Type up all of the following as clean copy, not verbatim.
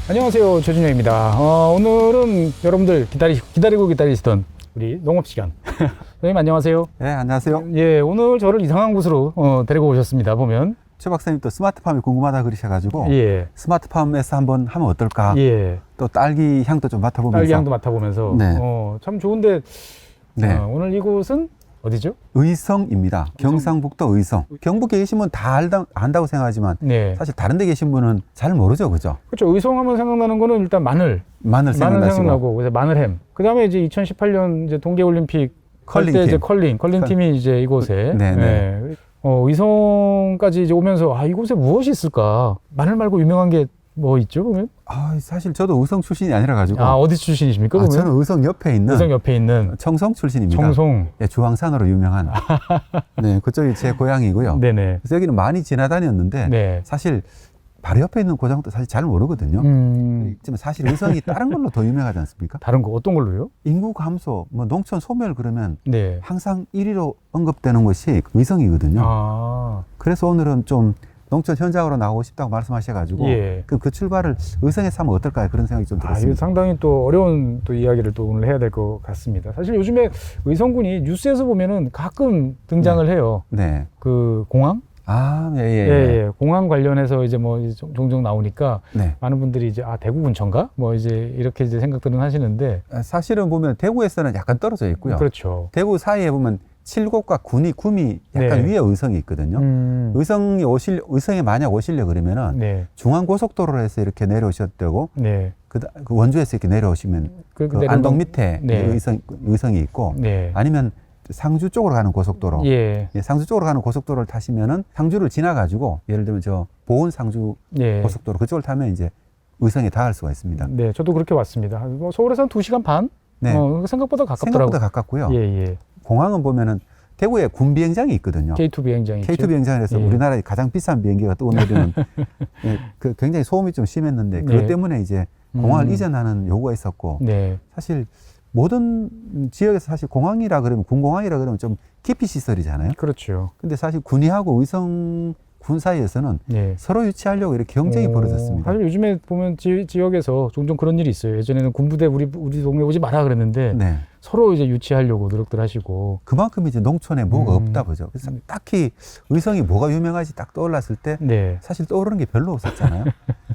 안녕하세요, 조준영입니다. 오늘은 여러분들 기다리고 계시던 우리 농업 시간. 선생님 안녕하세요. 네, 안녕하세요. 예, 오늘 저를 이상한 곳으로 데리고 오셨습니다. 보면 최 박사님 또 스마트팜이 궁금하다 그러셔가지고 예, 스마트팜에서 한번 하면 어떨까? 예, 또 딸기 향도 좀 맡아보면서 딸기 향도 맡아보면서 네. 참 좋은데 네. 오늘 이곳은 어디죠? 의성입니다. 경상북도 의성. 경북에 계신 분 다 안다고 생각하지만 네, 사실 다른 데 계신 분은 잘 모르죠, 그죠? 그렇죠. 의성하면 생각나는 거는 일단 마늘 생각나시고 생각나고 그래서 마늘햄. 그 다음에 이제 2018년 이제 동계올림픽 컬링 때 이제 팀. 컬링 팀이 이제 이곳에 네, 네. 의성까지 이제 오면서 이곳에 무엇이 있을까? 마늘 말고 유명한 게 뭐 있죠, 그러면? 사실 저도 의성 출신이 아니라 가지고 어디 출신이십니까, 그러면? 저는 의성 옆에 있는 의성 옆에 있는 청송 출신입니다. 청송. 예, 주황산으로 유명한 네, 그쪽이 제 고향이고요. 네네. 그래서 여기는 많이 지나다녔는데 네. 사실 바로 옆에 있는 고장도 사실 잘 모르거든요. 지금 사실 의성이 다른 걸로 더 유명하지 않습니까? 다른 거 어떤 걸로요? 인구 감소, 뭐 농촌 소멸 그러면 네. 항상 1위로 언급되는 것이 의성이거든요. 그래서 오늘은 좀 농촌 현장으로 나오고 싶다고 말씀하셔가지고 예. 그 출발을 의성에서 하면 어떨까요? 그런 생각이 좀 이거 들었습니다. 상당히 또 어려운 또 이야기를 또 오늘 해야 될 것 같습니다. 사실 요즘에 의성군이 뉴스에서 보면은 가끔 등장을 해요. 네. 그 공항? 예. 예. 공항 관련해서 이제 뭐 종종 나오니까 네. 많은 분들이 이제 대구 근처인가? 뭐 이제 이렇게 이제 생각들은 하시는데 사실은 보면 대구에서는 약간 떨어져 있고요. 그렇죠. 대구 사이에 보면 칠곡과 구미 약간 네. 위에 의성이 있거든요. 의성에 만약 오시려 그러면은 네. 중앙고속도로로 해서 이렇게 내려오셨다고 네. 그 원주에서 이렇게 내려오시면 그 안동 밑에 네. 의성이 있고 네. 아니면 상주 쪽으로 가는 고속도로 예. 상주 쪽으로 가는 고속도로를 타시면은 상주를 지나가지고 예를 들면 저 보은 상주 예. 고속도로 그쪽을 타면 이제 의성에 닿을 수가 있습니다. 네, 저도 그렇게 왔습니다. 뭐 서울에서 한 2시간 반? 네. 생각보다 가깝더라고요. 생각보다 가깝고요. 예. 공항은 보면은 대구에 군 비행장이 있거든요. K2 비행장이 있죠. K2 비행장에서 예. 우리나라의 가장 비싼 비행기가 떠오르는 굉장히 소음이 좀 심했는데 그것 네. 때문에 이제 공항을 이전하는 요구가 있었고 네. 사실 모든 지역에서 사실 공항이라 그러면 군공항이라 그러면 좀 기피 시설이잖아요. 그렇죠. 근데 사실 군위하고 의성 군 사이에서는 네. 서로 유치하려고 이렇게 경쟁이 벌어졌습니다. 사실 요즘에 보면 지역에서 종종 그런 일이 있어요. 예전에는 군부대 우리 동네 오지 마라 그랬는데 네. 서로 이제 유치하려고 노력들 하시고. 그만큼 이제 농촌에 뭐가 없다 보죠. 그래서 딱히 의성이 뭐가 유명하지 딱 떠올랐을 때 네. 사실 떠오르는 게 별로 없었잖아요.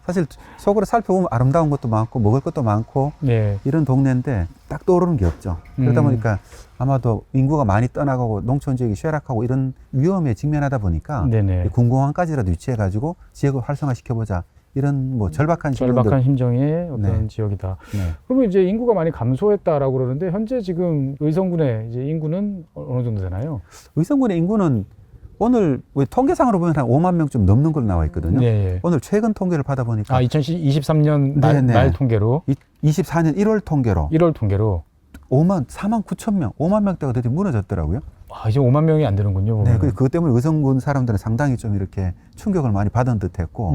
사실 속으로 살펴보면 아름다운 것도 많고 먹을 것도 많고 네. 이런 동네인데 딱 떠오르는 게 없죠. 그러다 보니까 아마도 인구가 많이 떠나가고 농촌 지역이 쇠락하고 이런 위험에 직면하다 보니까 네네. 군공항까지라도 유치해가지고 지역을 활성화시켜보자 이런 뭐 절박한 심정의 어떤 네. 지역이다. 네. 그러면 이제 인구가 많이 감소했다라고 그러는데 현재 지금 의성군의 이제 인구는 어느 정도 되나요? 의성군의 인구는 오늘 통계상으로 보면 한 5만 명 좀 넘는 걸로 나와 있거든요. 네. 오늘 최근 통계를 받아보니까 2023년 말 통계로 24년 1월 통계로 1월 통계로 4만 9천 명, 5만 명대가 되게 무너졌더라고요. 이제 5만 명이 안 되는군요. 네, 보면. 그것 때문에 의성군 사람들은 상당히 좀 이렇게 충격을 많이 받은 듯했고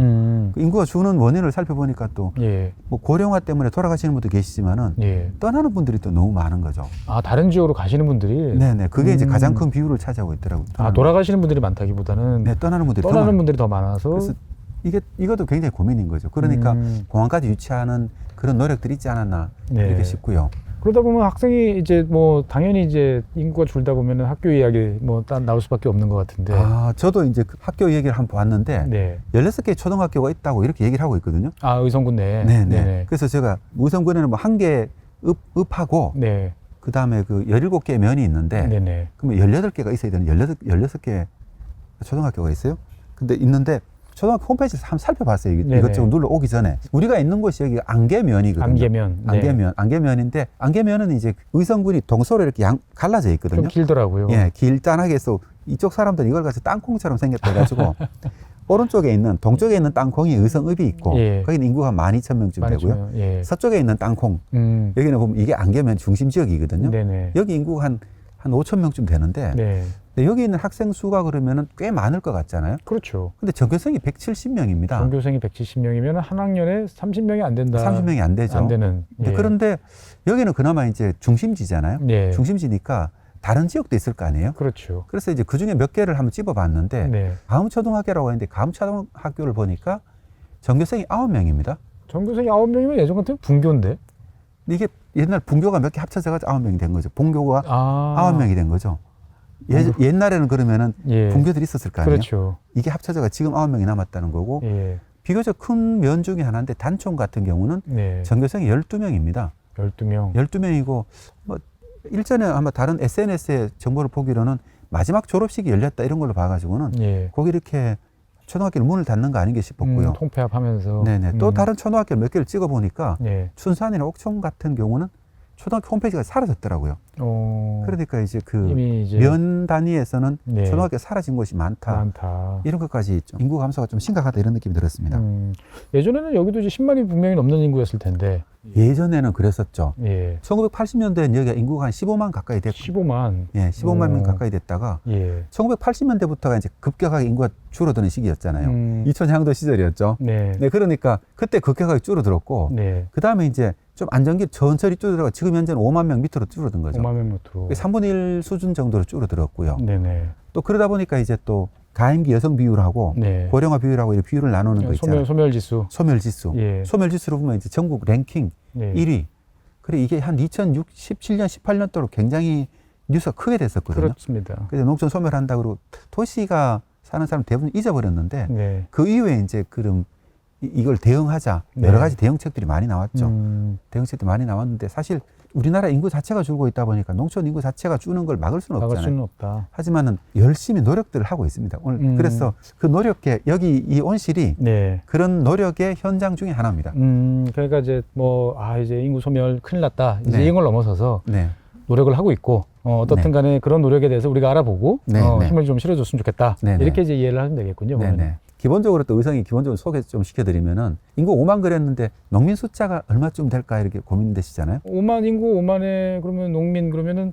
그 인구가 주는 원인을 살펴보니까 또 예. 뭐 고령화 때문에 돌아가시는 분도 계시지만은 예. 떠나는 분들이 또 너무 많은 거죠. 다른 지역으로 가시는 분들이 네네, 그게 이제 가장 큰 비율을 차지하고 있더라고요. 돌아가시는 분들이 많다기보다는 네, 떠나는 분들이 분들이 더 많아서 그래서 이것도 굉장히 고민인 거죠. 그러니까 공항까지 유치하는 그런 노력들이 있지 않았나 네. 이렇게 싶고요. 그러다 보면 학생이 이제 뭐 당연히 이제 인구가 줄다 보면은 학교 이야기 뭐 나올 수밖에 없는 것 같은데. 저도 이제 그 학교 얘기를 한번 봤는데 네. 16개 초등학교가 있다고 이렇게 얘기를 하고 있거든요. 의성군 내에. 네네. 그래서 제가 의성군에는 뭐 1개 읍하고 네. 그 다음에 그 17개의 면이 있는데 네네. 그러면 18개가 있어야 되는 16개 초등학교가 있어요. 근데 있는데 초등학교 홈페이지에서 한번 살펴봤어요. 이것저것 눌러오기 전에. 우리가 있는 곳이 여기 안개면이거든요. 안개면. 네. 안개면인데 안개면은 이제 의성군이 동서로 이렇게 갈라져 있거든요. 좀 길더라고요. 예, 길단하게 해서 이쪽 사람들은 이걸 가지고 땅콩처럼 생겼다 해가지고 오른쪽에 있는 동쪽에 있는 땅콩이 의성읍이 있고 예. 거기는 인구가 12,000명쯤 되고요. 예. 서쪽에 있는 땅콩 여기는 보면 이게 안개면 중심 지역이거든요. 네네. 여기 인구가 한 5,000명쯤 되는데 네. 여기 있는 학생 수가 그러면은 꽤 많을 것 같잖아요. 그렇죠. 근데 전교생이 170명입니다. 전교생이 170명이면 한 학년에 30명이 안 된다. 30명이 안 되죠. 안 되는. 예. 그런데 여기는 그나마 이제 중심지잖아요. 네. 중심지니까 다른 지역도 있을 거 아니에요. 그렇죠. 그래서 이제 그 중에 몇 개를 한번 찝어봤는데 네. 가음초등학교라고 했는데 가음초등학교를 보니까 전교생이 9명입니다. 전교생이 9명이면 예전 같으면 분교인데. 이게 옛날 분교가 몇 개 합쳐져가지고 9명이 된 거죠. 본교가 아. 9명이 된 거죠. 옛날에는 그러면은 예. 분교들이 있었을 거 아니에요. 그렇죠. 이게 합쳐져가 지금 9명이 남았다는 거고 예. 비교적 큰 면 중에 하나인데 단총 같은 경우는 네. 전교생이 12명입니다. 12명. 12명이고 뭐 일전에 아마 다른 SNS의 정보를 보기로는 마지막 졸업식이 열렸다 이런 걸로 봐가지고는 예. 거기 이렇게 초등학교 문을 닫는 거 아닌가 싶었고요. 통폐합하면서. 네네. 또 다른 초등학교 몇 개를 찍어 보니까 예. 춘산이나 옥천 같은 경우는 초등학교 홈페이지가 사라졌더라고요. 그러니까 이제 그 이미 이제 면 단위에서는 네. 초등학교 사라진 곳이 많다. 이런 것까지 좀 인구 감소가 좀 심각하다 이런 느낌이 들었습니다. 예전에는 여기도 이제 10만이 분명히 넘는 인구였을 텐데. 예전에는 그랬었죠. 예. 1980년대에는 여기가 인구가 한 15만 가까이 됐고 15만. 예, 15만 명 가까이 됐다가 예. 1980년대부터가 이제 급격하게 인구가 줄어드는 시기였잖아요. 이촌향도 시절이었죠. 네. 네, 그러니까 그때 급격하게 줄어들었고 네. 그 다음에 이제 좀 안정기 천천히 줄어들어가 지금 현재는 5만 명 밑으로 줄어든 거죠. 5만 명 밑으로. 3분의 1 수준 정도로 줄어들었고요. 네네. 또 그러다 보니까 이제 또 가임기 여성 비율하고 네. 고령화 비율하고 이렇게 비율을 나누는 거 있잖아요. 소멸지수. 소멸지수. 예. 소멸지수로 보면 이제 전국 랭킹 네. 1위. 그래 이게 한 2017년, 18년도로 굉장히 뉴스가 크게 됐었거든요. 그렇습니다. 그래서 농촌 소멸한다 그러고 도시가 사는 사람 대부분 잊어버렸는데 네. 그 이후에 이제 그럼 이걸 대응하자 네. 여러 가지 대응책들이 많이 나왔죠. 대응책들이 많이 나왔는데 사실 우리나라 인구 자체가 줄고 있다 보니까 농촌 인구 자체가 주는 걸 막을 수는 막을 없잖아요. 수는 없다. 하지만은 열심히 노력들을 하고 있습니다. 오늘 그래서 그 노력에 여기 이 온실이 네. 그런 노력의 현장 중에 하나입니다. 그러니까 이제 이제 인구 소멸 큰일 났다. 이제 네. 이런 걸 넘어서서 네. 노력을 하고 있고 어떻든 간에 그런 노력에 대해서 우리가 알아보고 네, 네. 힘을 좀 실어줬으면 좋겠다. 네, 네. 이렇게 이제 이해를 하면 되겠군요. 네네. 보면은. 기본적으로 또 의성이 기본적으로 소개 좀 시켜드리면은 인구 5만 그랬는데 농민 숫자가 얼마쯤 될까 이렇게 고민되시잖아요. 5만 인구 5만에 그러면 농민 그러면은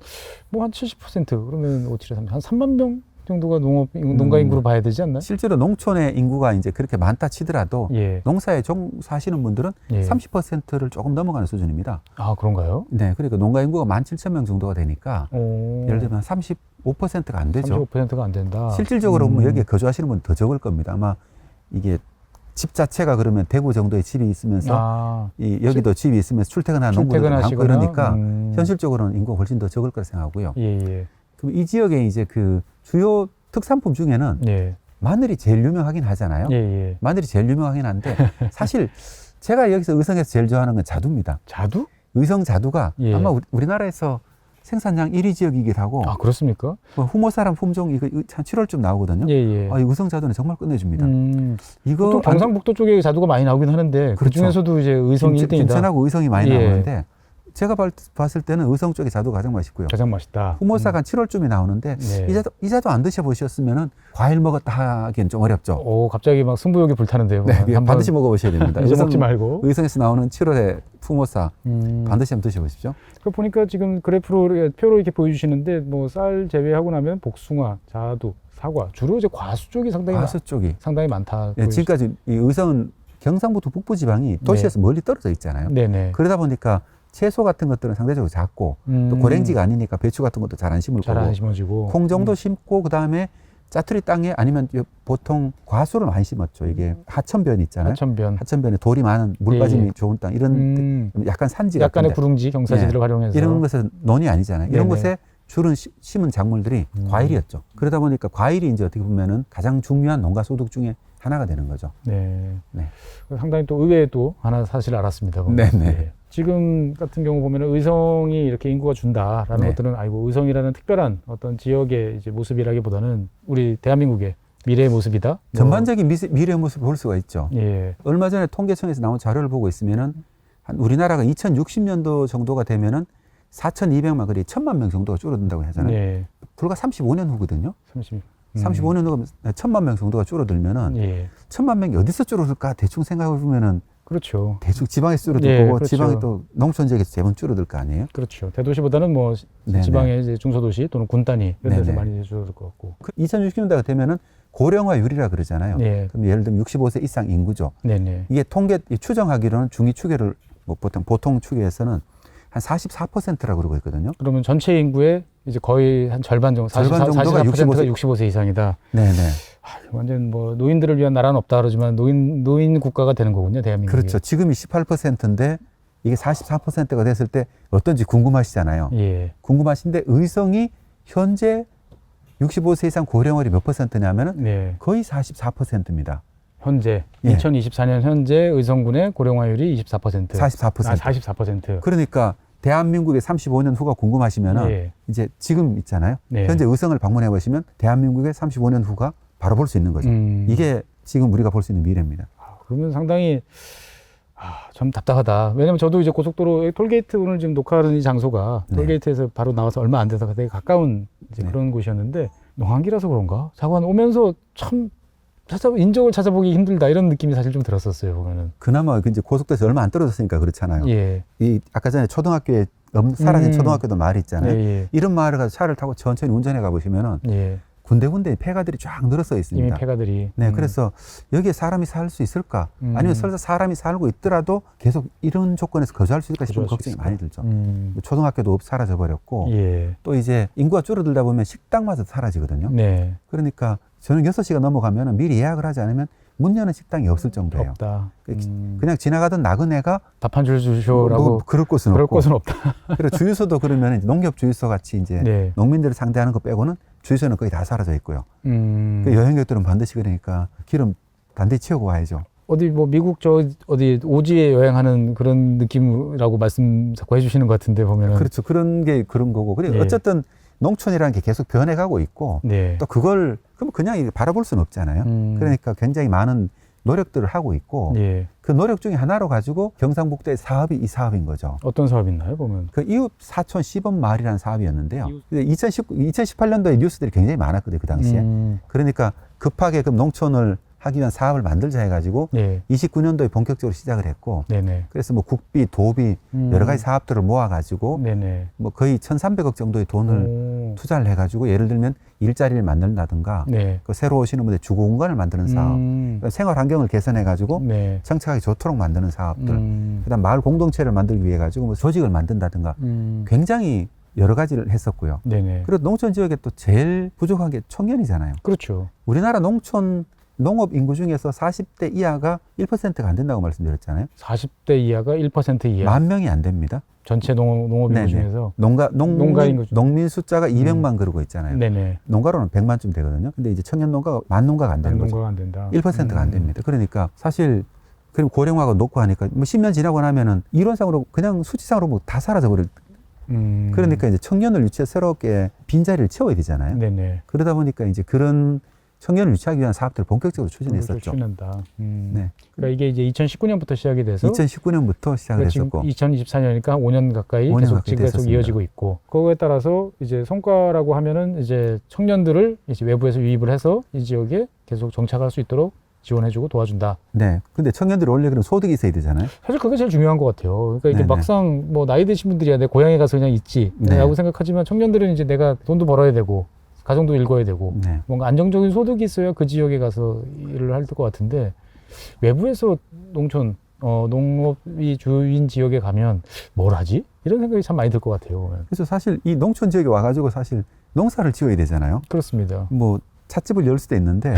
뭐 한 70% 그러면 5, 7에 3, 한 3만 명 정도가 농가 인구로 봐야 되지 않나요? 실제로 농촌의 인구가 이제 그렇게 많다 치더라도 예. 농사에 종사하시는 분들은 예. 30%를 조금 넘어가는 수준입니다. 아 그런가요? 네, 그러니까 농가 인구가 17,000명 정도가 되니까 예를 들면 35%가 안 되죠. 35%가 안 된다. 실질적으로 보면 여기에 거주하시는 분 더 적을 겁니다. 아마 이게 집 자체가 그러면 대구 정도의 집이 있으면서 여기도 집이 있으면서 출퇴근하는 농부들도 많고 그러니까 현실적으로는 인구가 훨씬 더 적을 거라 생각하고요. 예. 그럼 이 지역에 이제 그 주요 특산품 중에는 예. 마늘이 제일 유명하긴 하잖아요. 예. 마늘이 제일 유명하긴 한데 사실 제가 여기서 의성에서 제일 좋아하는 건 자두입니다. 자두? 의성 자두가 예. 아마 우리나라에서 생산량 1위 지역이기도 하고 아 그렇습니까? 뭐 후모사람 품종 이거 한 7월쯤 나오거든요. 예. 이 의성 자두는 정말 끝내줍니다. 이거 이거 경상북도 쪽에 자두가 많이 나오긴 하는데 그 그렇죠. 중에서도 이제 의성이 1등이다. 김천하고 의성이 많이 예. 나오는데 제가 봤을 때는 의성 쪽의 자두가 가장 맛있고요. 가장 맛있다. 후모사가 한 7월쯤에 나오는데 네. 이 자두 안 드셔보셨으면은 과일 먹었다 하기엔 좀 어렵죠. 오 갑자기 막 승부욕이 불타는데요. 네, 반드시 먹어보셔야 됩니다. 이제 먹지 말고. 의성에서 나오는 7월의 후모사 반드시 한번 드셔보십시오. 그 보니까 지금 표로 이렇게 보여주시는데 뭐 쌀 제외하고 나면 복숭아, 자두, 사과 주로 이제 과수 쪽이 상당히 많다. 네, 지금까지 이 의성은 경상북도 북부 지방이 도시에서 멀리 떨어져 있잖아요. 네네. 그러다 보니까 채소 같은 것들은 상대적으로 작고 또 고랭지가 아니니까 배추 같은 것도 잘 안 심을 잘 거고 안 심어지고 콩 정도 심고 그다음에 짜투리 땅에 아니면 보통 과수를 많이 심었죠. 이게 하천변 있잖아요. 하천변에 돌이 많은 물 빠짐이 좋은 땅 이런 약간 산지 약간의 같은데. 구릉지 경사지들을 활용해서 이런 것은 논이 아니잖아요. 이런 네네. 곳에 주로 심은 작물들이 과일이었죠. 그러다 보니까 과일이 이제 어떻게 보면은 가장 중요한 농가 소득 중에 하나가 되는 거죠. 네. 상당히 또 의외도 하나 사실 알았습니다. 네네. 지금 같은 경우 보면은 의성이 이렇게 인구가 준다라는 것들은 의성이라는 특별한 어떤 지역의 이제 모습이라기보다는 우리 대한민국의 미래의 모습이다. 전반적인 미래의 모습을 볼 수가 있죠. 예. 얼마 전에 통계청에서 나온 자료를 보고 있으면은 우리나라가 2060년도 정도가 되면은 4,200만 그리 1,000만 명 정도가 줄어든다고 하잖아요. 네. 불과 35년 후거든요. 35년 후가 1,000만 명 정도가 줄어들면은 1,000만 명이 어디서 줄어들까 대충 생각해 보면은 그렇죠. 대충 지방에서 줄어들 거고 그렇죠. 지방이 또 농촌 지역에서 대부분 줄어들 거 아니에요? 그렇죠. 대도시보다는 뭐 지방의 이제 중소도시 또는 군 단위 이런 데서 많이 줄어들 것 같고. 2060년대가 되면은 고령화율이라 그러잖아요. 네. 그럼 예를 들면 65세 이상 인구죠. 네네. 이게 추정하기로는 중위 추계를 뭐 보통 추계에서는 한 44%라고 그러고 있거든요. 그러면 전체 인구의 이제 거의 한 절반 정도, 절반 정도가 44%가 65세 이상이다. 네네. 완전 뭐 노인들을 위한 나라는 없다 그러지만 노인 국가가 되는 거군요, 대한민국이. 그렇죠. 지금이 18%인데 이게 44%가 됐을 때 어떤지 궁금하시잖아요. 예. 궁금하신데 의성이 현재 65세 이상 고령화율이 몇 %냐면은 네. 거의 44%입니다. 현재 예. 2024년 현재 의성군의 고령화율이 24%. 44%. 44%. 그러니까 대한민국의 35년 후가 궁금하시면은 예. 이제 지금 있잖아요. 네. 현재 의성을 방문해 보시면 대한민국의 35년 후가 바로 볼 수 있는 거죠. 이게 지금 우리가 볼 수 있는 미래입니다. 그러면 상당히 참 답답하다. 왜냐면 저도 이제 고속도로 톨게이트 오늘 지금 녹화하는 이 장소가 네. 톨게이트에서 바로 나와서 얼마 안 돼서 되게 가까운 이제 네. 그런 곳이었는데 농한기라서 그런가? 자관 오면서 참 인적을 찾아보기 힘들다 이런 느낌이 사실 좀 들었었어요, 보면은. 그나마 이제 고속도로에서 얼마 안 떨어졌으니까 그렇잖아요. 예. 이 아까 전에 초등학교에 사라진 초등학교도 마을이 있잖아요. 예. 이런 마을을 가서 차를 타고 천천히 운전해 가보시면은 예. 군데군데 폐가들이 쫙 늘어서 있습니다. 이미 폐가들이. 네, 그래서 여기에 사람이 살 수 있을까? 아니면 설사 사람이 살고 있더라도 계속 이런 조건에서 거주할 수 있을까 싶은 걱정이 많이 들죠. 초등학교도 사라져 버렸고 예. 또 이제 인구가 줄어들다 보면 식당마저 사라지거든요. 네. 그러니까 저녁 6시가 넘어가면 미리 예약을 하지 않으면 문 여는 식당이 없을 정도예요. 없다. 그냥 지나가던 나그네가 밥 한 줄 주쇼라고. 뭐 그럴 곳은 그럴 없고. 곳은 없다. 그리고 주유소도 그러면 농협 주유소 같이 이제 네. 농민들을 상대하는 거 빼고는 주유소는 거의 다 사라져 있고요. 그 그 여행객들은 반드시 그러니까 기름 단디 채우고 와야죠. 어디 뭐 미국 어디 오지에 여행하는 그런 느낌이라고 말씀 자꾸 해주시는 것 같은데 보면은. 그렇죠. 그런 게 그런 거고. 그리고 네. 어쨌든 농촌이라는 게 계속 변해가고 있고 네. 또 그걸 그럼 그냥 이렇게 바라볼 수는 없잖아요. 그러니까 굉장히 많은 노력들을 하고 있고 예. 그 노력 중에 하나로 가지고 경상북도의 사업이 이 사업인 거죠. 어떤 사업이 있나요, 보면? 그 이웃 사촌 시범 마을이라는 사업이었는데요. 2018년도에 뉴스들이 굉장히 많았거든요, 그 당시에. 그러니까 급하게 그 농촌을 하기 위한 사업을 만들자 해가지고 네. 29년도에 본격적으로 시작을 했고 네네. 그래서 뭐 국비, 도비 여러 가지 사업들을 모아가지고 네네. 뭐 거의 1,300억 정도의 돈을 투자를 해가지고 예를 들면 일자리를 만든다든가 네. 그 새로 오시는 분들 주거 공간을 만드는 사업, 그러니까 생활 환경을 개선해가지고 네. 정착하기 좋도록 만드는 사업들, 그다음 마을 공동체를 만들기 위해 가지고 뭐 조직을 만든다든가 굉장히 여러 가지를 했었고요. 네네. 그리고 농촌 지역에 또 제일 부족한 게 청년이잖아요. 그렇죠. 우리나라 농업 인구 중에서 40대 이하가 1%가 안 된다고 말씀드렸잖아요. 40대 이하가 1% 이하. 10,000명이 안 됩니다. 전체 농업 인구 중에서. 농가 인구 중. 농민 숫자가 200만 그러고 있잖아요. 네네. 농가로는 100만쯤 되거든요. 근데 이제 청년 농가가 만 농가가 안 되는 거죠. 농가가 안 된다. 1%가 안 됩니다. 그러니까 사실 그리고 고령화가 높고 하니까 뭐 10년 지나고 나면은 이론상으로 그냥 수치상으로 뭐 다 사라져 버릴. 그러니까 이제 청년을 유치해 새롭게 빈자리를 채워야 되잖아요. 네네. 그러다 보니까 이제 그런 청년을 유치하기 위한 사업들을 본격적으로 추진했었죠. 추진한다. 네. 그러니까 이게 이제 2019년부터 시작이 돼서 2019년부터 시작을 그러니까 지금 했었고 2024년이니까 5년 가까이 5년 계속 가까이 지금 계속 됐었습니다. 이어지고 있고 그거에 따라서 이제 성과라고 하면은 이제 청년들을 이제 외부에서 유입을 해서 이 지역에 계속 정착할 수 있도록 지원해주고 도와준다. 네. 근데 청년들이 원래 그런 소득이 있어야 되잖아요. 사실 그게 제일 중요한 것 같아요. 그러니까 이게 네네. 막상 뭐 나이 드신 분들이야 내 고향에 가서 그냥 있지 네. 라고 생각하지만 청년들은 이제 내가 돈도 벌어야 되고 가정도 일궈야 되고 네. 뭔가 안정적인 소득이 있어야 그 지역에 가서 일을 할 것 같은데 외부에서 농촌 농업이 주인 지역에 가면 뭘 하지? 이런 생각이 참 많이 들 것 같아요. 그래서 사실 이 농촌 지역에 와가지고 사실 농사를 지어야 되잖아요. 그렇습니다. 뭐 찻집을 열 수도 있는데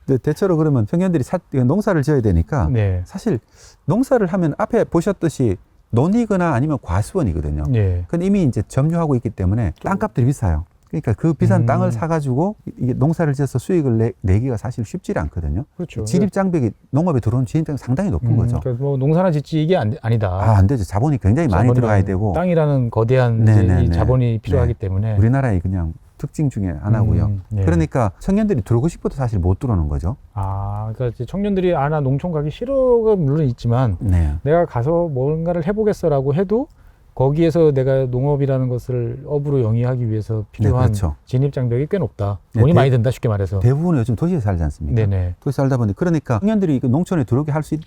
근데 대체로 그러면 청년들이 농사를 지어야 되니까 네. 사실 농사를 하면 앞에 보셨듯이 논이거나 아니면 과수원이거든요. 네. 근데 이미 이제 점유하고 있기 때문에 땅값들이 비싸요. 그러니까 그 비싼 땅을 사가지고 이게 농사를 지어서 수익을 내기가 사실 쉽지 않거든요. 그렇죠. 진입 장벽이 농업에 들어온 진입 장벽이 상당히 높은 거죠. 그러니까 뭐 농사나 짓지 이게 아니다. 안 되죠. 자본이 굉장히 많이 들어가야 되고 땅이라는 거대한 네네네. 이 자본이 필요하기 때문에 우리나라의 그냥 특징 중에 하나고요. 네. 그러니까 청년들이 들어오고 싶어도 사실 못 들어오는 거죠. 그러니까 이제 청년들이 나 농촌 가기 싫어가 물론 있지만 네. 내가 가서 뭔가를 해보겠어라고 해도 거기에서 내가 농업이라는 것을 업으로 영위하기 위해서 필요한 그렇죠. 진입 장벽이 꽤 높다. 네, 돈이 많이 든다 쉽게 말해서. 대부분은 요즘 도시에 살지 않습니까? 네네. 도시에 살다 보니 그러니까 청년들이 그 농촌에 들어오게 할 수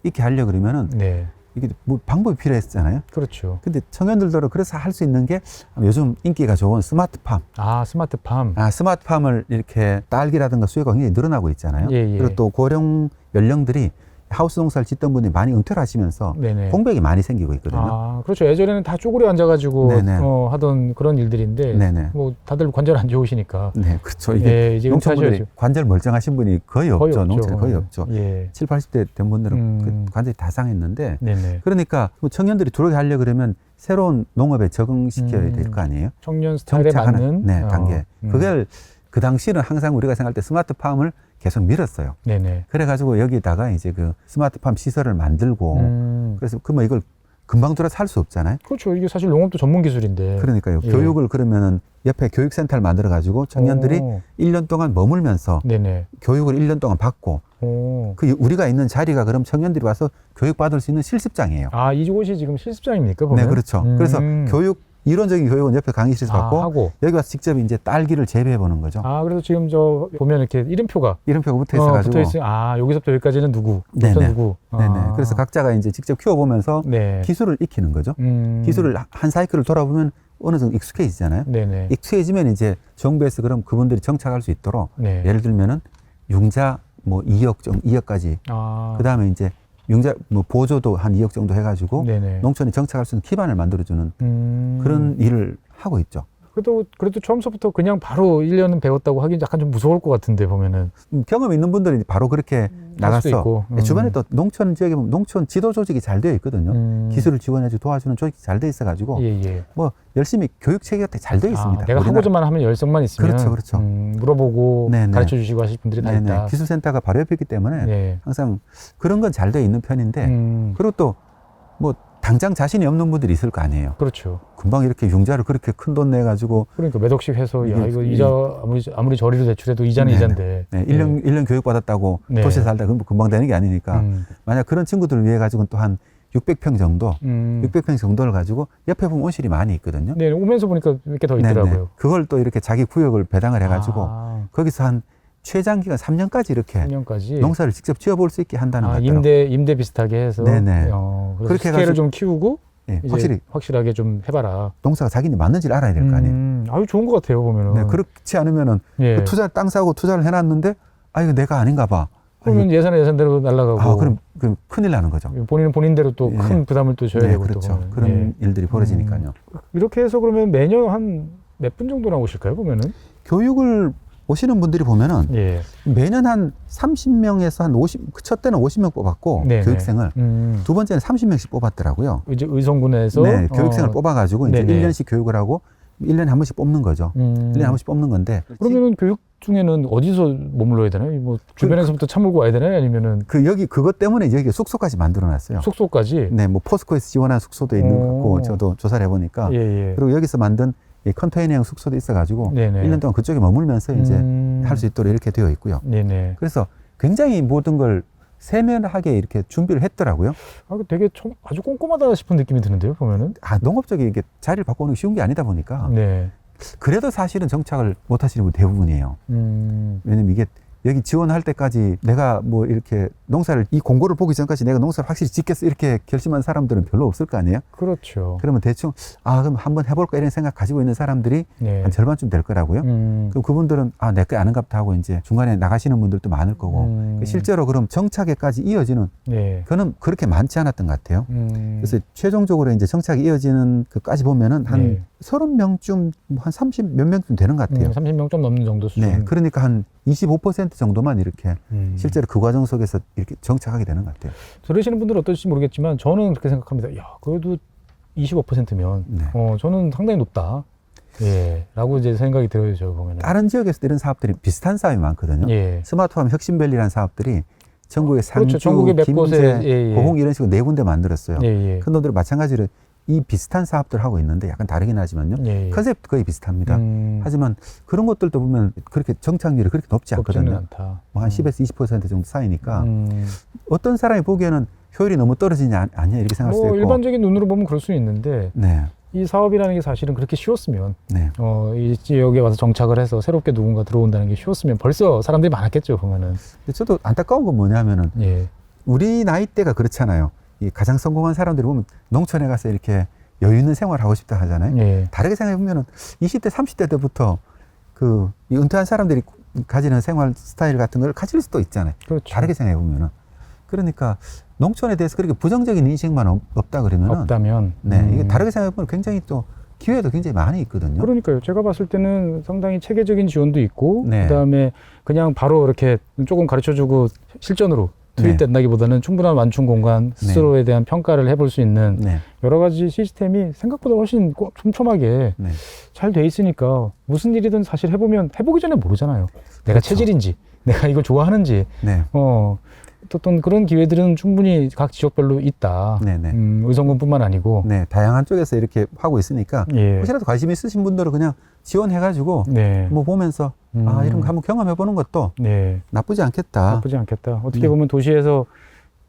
있게 하려 그러면은 네. 이게 뭐 방법이 필요했잖아요. 그렇죠. 근데 청년들도 그래서 할 수 있는 게 요즘 인기가 좋은 스마트팜. 스마트팜. 스마트팜을 이렇게 딸기라든가 수요가 굉장히 늘어나고 있잖아요. 예. 그리고 또 고령 연령들이 하우스 농사를 짓던 분이 많이 은퇴를 하시면서 네네. 공백이 많이 생기고 있거든요. 아, 그렇죠. 예전에는 다 쪼그려 앉아가지고 네네. 하던 그런 일들인데 네네. 뭐 다들 관절 안 좋으시니까. 네, 그렇죠. 이게 네, 이제 농촌분들이 은퇴하셔야죠. 관절 멀쩡하신 분이 거의 없죠. 농촌에 거의 없죠. 예. 7, 80대 된 분들은 그 관절이 다 상했는데 네네. 그러니까 뭐 청년들이 들어오게 하려 그러면 새로운 농업에 적응시켜야 될 거 아니에요? 청년 스타일에 맞는 단계. 그걸 그 당시는 항상 우리가 생각할 때 스마트팜을 계속 밀었어요. 네네. 그래가지고 여기다가 이제 그 스마트팜 시설을 만들고 그래서 그뭐 이걸 금방 돌아 살 수 없잖아요. 그렇죠. 이게 사실 농업도 전문 기술인데. 그러니까요. 예. 교육을 그러면은 옆에 교육센터를 만들어가지고 청년들이 1년 동안 머물면서 네네. 교육을 1년 동안 받고 그 우리가 있는 자리가 그럼 청년들이 와서 교육받을 수 있는 실습장이에요. 아, 이곳이 지금 실습장입니까? 보면? 네, 그렇죠. 그래서 이론적인 교육은 옆에 강의실에서 받고 하고. 여기 와서 직접 이제 딸기를 재배해 보는 거죠. 아, 그래서 지금 저 보면 이렇게 이름표가 붙어 있어가지고. 여기서부터 여기까지는 누구, 네네. 여기서 누구. 네네. 그래서 각자가 이제 직접 키워보면서 네. 기술을 익히는 거죠. 기술을 한 사이클을 돌아보면 어느 정도 익숙해지잖아요. 네네. 익숙해지면 이제 정부에서 그럼 그분들이 정착할 수 있도록 네. 예를 들면은 융자 뭐 2억까지. 그 다음에 이제 융자 뭐 보조도 한 2억 정도 해가지고 네네. 농촌에 정착할 수 있는 기반을 만들어주는 그런 일을 하고 있죠. 그래도 처음서부터 그냥 바로 1년은 배웠다고 하긴 약간 좀 무서울 것 같은데 보면은. 경험 있는 분들이 바로 그렇게 나가서 있고. 주변에 또 농촌 지역에 보면 농촌 지도 조직이 잘 되어 있거든요. 기술을 지원해주고 도와주는 조직이 잘 되어 있어가지고 예. 뭐 열심히 교육 체계가 잘 되어 있습니다. 내가 하고자만 하면 열성만 있으면 그렇죠. 물어보고 네네. 가르쳐 주시고 하실 분들이 다 있다. 기술센터가 바로 옆에 있기 때문에 네. 항상 그런 건 잘 되어 있는 편인데 그리고 또 뭐 당장 자신이 없는 분들이 있을 거 아니에요. 그렇죠. 금방 이렇게 융자를 그렇게 큰 돈 내가지고 그러니까 몇 억씩 해서 야 이거 이자 아무리 저리로 대출해도 이자는 이자인데. 네, 1년 교육 받았다고 네. 도시에 살다 그럼 금방 되는 게 아니니까 만약 그런 친구들을 위해 가지고는 또 한 600평 정도, 600평 정도를 가지고 옆에 보면 온실이 많이 있거든요. 네, 오면서 보니까 몇 개 더 있더라고요. 그걸 또 이렇게 자기 구역을 배당을 해가지고 거기서 한 최장기간 3년까지 이렇게 3년까지 농사를 직접 지어볼 수 있게 한다는 것 같아요. 임대 비슷하게 해서 네네. 그렇게 스케일을 좀 키우고 네, 확실하게 좀 해봐라. 농사가 자기네 맞는지를 알아야 될 거 아니에요. 아유 좋은 것 같아요 보면은. 네, 그렇지 않으면은 예. 그 땅 사고 투자를 해놨는데 이거 내가 아닌가 봐. 그러면 예산대로 날아가고. 그럼 큰일 나는 거죠. 본인은 본인대로 또 큰 부담을 또 져야 되고. 그렇죠. 또 그런 일들이 벌어지니까요. 이렇게 해서 그러면 매년 한 몇 분 정도 나오실까요 보면은? 교육을 오시는 분들이 보면은 매년 한 30명에서 한 50, 첫 때는 50명 뽑았고 교육생을 두 번째는 30명씩 뽑았더라고요. 이제 의성군에서 네, 교육생을 뽑아가지고 이제 1년씩 교육을 하고 1년에 한 번씩 뽑는 거죠. 1년에 한 번씩 뽑는 건데. 그러면은 교육 중에는 어디서 머물러야 되나요? 뭐 주변에서부터 차 몰고 와야 되나요? 아니면은 그것 때문에 여기 숙소까지 만들어놨어요. 숙소까지? 네, 뭐 포스코에서 지원한 숙소도 있는 것 같고 저도 조사를 해보니까 그리고 여기서 만든 이 컨테이너형 숙소도 있어가지고 1년 동안 그쪽에 머물면서 이제 할 수 있도록 이렇게 되어 있고요. 그래서 굉장히 모든 걸 세밀하게 이렇게 준비를 했더라고요. 되게 아주 꼼꼼하다 싶은 느낌이 드는데요, 보면은. 농업적인 이게 자리를 바꾸는 게 쉬운 게 아니다 보니까. 그래도 사실은 정착을 못 하시는 분 대부분이에요. 왜냐면 이게 여기 지원할 때까지 내가 뭐 이렇게 이 공고를 보기 전까지 내가 농사를 확실히 짓겠어 이렇게 결심한 사람들은 별로 없을 거 아니에요? 그렇죠. 그러면 대충 그럼 한번 해볼까 이런 생각 가지고 있는 사람들이 한 절반쯤 될 거라고요. 그럼 그분들은 내 거 아는갑다 하고 이제 중간에 나가시는 분들도 많을 거고 실제로 그럼 정착에까지 이어지는 그거는 그렇게 많지 않았던 것 같아요. 그래서 최종적으로 이제 정착이 이어지는 그까지 보면은 한 30명쯤 한 30 몇 명쯤 되는 것 같아요. 30명 좀 넘는 정도 수준. 그러니까 한 25% 정도만 이렇게 실제로 그 과정 속에서 이렇게 정착하게 되는 것 같아요. 들으시는 분들은 어떨지 모르겠지만 저는 그렇게 생각합니다. 야, 그래도 25%면 저는 상당히 높다. 라고 이제 생각이 들어요, 저 보면. 다른 지역에서도 이런 사업들이 비슷한 사업이 많거든요. 스마트팜 혁신밸리라는 사업들이 전국의 상주, 전국의 몇 김제, 곳에 고흥 이런 식으로 4군데 만들었어요. 큰 돈들이 마찬가지로 이 비슷한 사업들을 하고 있는데 약간 다르긴 하지만요. 컨셉도 거의 비슷합니다. 하지만 그런 것들도 보면 그렇게 정착률이 그렇게 높지 않거든요. 뭐 한 10에서 20% 정도 쌓이니까 어떤 사람이 보기에는 효율이 너무 떨어지지 않냐 이렇게 생각할 수도 있고. 일반적인 눈으로 보면 그럴 수 있는데 이 사업이라는 게 사실은 그렇게 쉬웠으면 이 지역에 와서 정착을 해서 새롭게 누군가 들어온다는 게 쉬웠으면 벌써 사람들이 많았겠죠 보면은. 근데 저도 안타까운 건 뭐냐면은 우리 나이대가 그렇잖아요. 이 가장 성공한 사람들이 보면 농촌에 가서 이렇게 여유 있는 생활을 하고 싶다 하잖아요. 다르게 생각해 보면은 20대, 30대 때부터 이 은퇴한 사람들이 가지는 생활 스타일 같은 걸 가질 수도 있잖아요. 다르게 생각해 보면은. 그러니까 농촌에 대해서 그렇게 부정적인 인식만 없다 그러면은 없다면 네, 이게 다르게 생각해보면 굉장히 또 기회도 굉장히 많이 있거든요. 그러니까요. 제가 봤을 때는 상당히 체계적인 지원도 있고 네. 그다음에 그냥 바로 이렇게 조금 가르쳐주고 실전으로 투입된다기보다는 충분한 완충 공간, 스스로에 대한 평가를 해볼 수 있는 네. 여러 가지 시스템이 생각보다 훨씬 촘촘하게 네. 잘 돼 있으니까 무슨 일이든 사실 해보면 해보기 전에 모르잖아요. 내가 그렇죠. 체질인지, 내가 이걸 좋아하는지, 네. 어떤 그런 기회들은 충분히 각 지역별로 있다. 네. 네. 의성군뿐만 아니고. 네. 다양한 쪽에서 이렇게 하고 있으니까 예. 혹시라도 관심 있으신 분들은 그냥 지원해가지고 네. 뭐 보면서 이런 거 한번 경험해보는 것도 네. 나쁘지 않겠다. 나쁘지 않겠다. 어떻게 네. 보면 도시에서